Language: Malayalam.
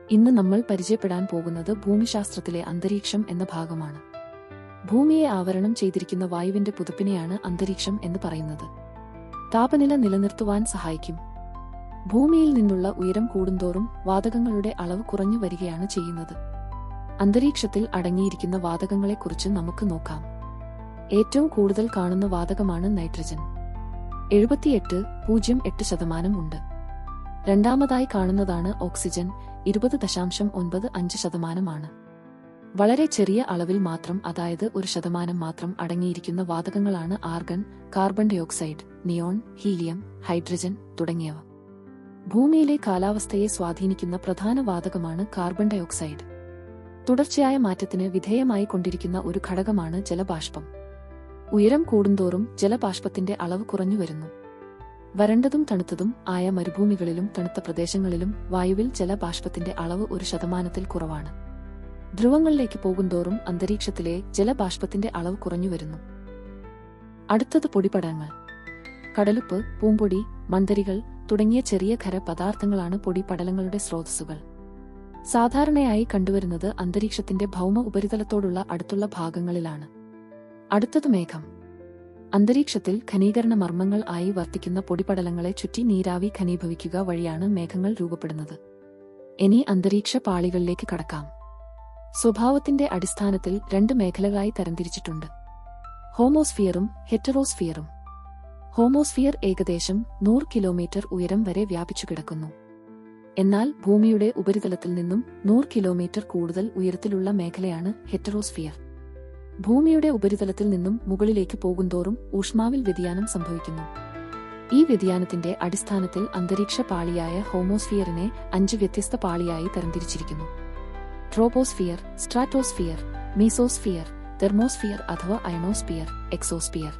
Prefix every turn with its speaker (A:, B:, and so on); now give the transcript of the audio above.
A: ഇന്ന് നമ്മൾ പരിചയപ്പെടാൻ പോകുന്നത് ഭൂമിശാസ്ത്രത്തിലെ അന്തരീക്ഷം എന്ന ഭാഗമാണ്. ഭൂമിയെ ആവരണം ചെയ്തിരിക്കുന്ന വായുവിന്റെ പുതപ്പിനെയാണ് അന്തരീക്ഷം എന്ന് പറയുന്നത്. താപനില നിലനിർത്തുവാൻ സഹായിക്കും. ഭൂമിയിൽ നിന്നുള്ള ഉയരം കൂടുന്തോറും വാതകങ്ങളുടെ അളവ് കുറഞ്ഞു വരികയാണ് ചെയ്യുന്നത്. അന്തരീക്ഷത്തിൽ അടങ്ങിയിരിക്കുന്ന വാതകങ്ങളെക്കുറിച്ച് നമുക്ക് നോക്കാം. ഏറ്റവും കൂടുതൽ കാണുന്ന വാതകമാണ് നൈട്രജൻ. 78.08% ഉണ്ട്. രണ്ടാമതായി കാണുന്നതാണ് ഓക്സിജൻ. 20.95% വളരെ ചെറിയ അളവിൽ മാത്രം, അതായത് 1% മാത്രം അടങ്ങിയിരിക്കുന്ന വാതകങ്ങളാണ് argon, carbon dioxide, neon, helium, hydrogen തുടങ്ങിയവ. ഭൂമിയിലെ കാലാവസ്ഥയെ സ്വാധീനിക്കുന്ന പ്രധാന വാതകമാണ് കാർബൺ ഡയോക്സൈഡ്. തുടർച്ചയായ മാറ്റത്തിന് വിധേയമായി കൊണ്ടിരിക്കുന്ന ഒരു ഘടകമാണ് ജലബാഷ്പം. ഉയരം കൂടുന്തോറും ജലബാഷ്പത്തിന്റെ അളവ് കുറഞ്ഞു വരുന്നു. വരണ്ടതും തണുത്തതും ആയ മരുഭൂമികളിലും തണുത്ത പ്രദേശങ്ങളിലും വായുവിൽ ജലബാഷ്പത്തിന്റെ അളവ് 1% കുറവാണ്. ധ്രുവങ്ങളിലേക്ക് പോകുന്തോറും അന്തരീക്ഷത്തിലെ ജലബാഷ്പത്തിന്റെ അളവ് കുറഞ്ഞു വരുന്നു. അടുത്തത് പൊടിപടലങ്ങൾ. കടലുപ്പ്, പൂമ്പൊടി, മൺതരികൾ തുടങ്ങിയ ചെറിയ ഖര പദാർത്ഥങ്ങളാണ് പൊടിപടലങ്ങളുടെ സ്രോതസ്സുകൾ. സാധാരണയായി കണ്ടുവരുന്നത് അന്തരീക്ഷത്തിന്റെ ഭൗമ ഉപരിതലത്തോടുള്ള അടുത്തുള്ള ഭാഗങ്ങളിലാണ്. അടുത്തത് മേഘം. അന്തരീക്ഷത്തിൽ ഘനീകരണ മർമ്മങ്ങൾ ആയി വർത്തിക്കുന്ന പൊടിപടലങ്ങളെ ചുറ്റി നീരാവി ഘനീഭവിക്കുക വഴിയാണ് മേഘങ്ങൾ രൂപപ്പെടുന്നത്. ഇനി അന്തരീക്ഷ പാളികളിലേക്ക് കടക്കാം. സ്വഭാവത്തിന്റെ അടിസ്ഥാനത്തിൽ 2 മേഖലകളായി തരംതിരിച്ചിട്ടുണ്ട്: ഹോമോസ്ഫിയറും ഹെറ്ററോസ്ഫിയറും. ഹോമോസ്ഫിയർ ഏകദേശം 100 കിലോമീറ്റർ ഉയരം വരെ വ്യാപിച്ചു കിടക്കുന്നു. എന്നാൽ ഭൂമിയുടെ ഉപരിതലത്തിൽ നിന്നും 100 കിലോമീറ്റർ കൂടുതൽ ഉയരത്തിലുള്ള മേഖലയാണ് ഹെറ്ററോസ്ഫിയർ. ഭൂമിയുടെ ഉപരിതലത്തിൽ നിന്നും മുകളിലേക്ക് പോകുന്തോറും ഊഷ്മാവിൽ വ്യതിയാനം സംഭവിക്കുന്നു. ഈ വ്യതിയാനത്തിന്റെ അടിസ്ഥാനത്തിൽ അന്തരീക്ഷ പാളിയായ ഹോമോസ്ഫിയറിനെ 5 വ്യത്യസ്ത പാളിയായി തരംതിരിച്ചിരിക്കുന്നു: ട്രോപോസ്ഫിയർ, സ്ട്രാറ്റോസ്ഫിയർ, മീസോസ്ഫിയർ, തെർമോസ്ഫിയർ അഥവാ അയണോസ്ഫിയർ, എക്സോസ്ഫിയർ.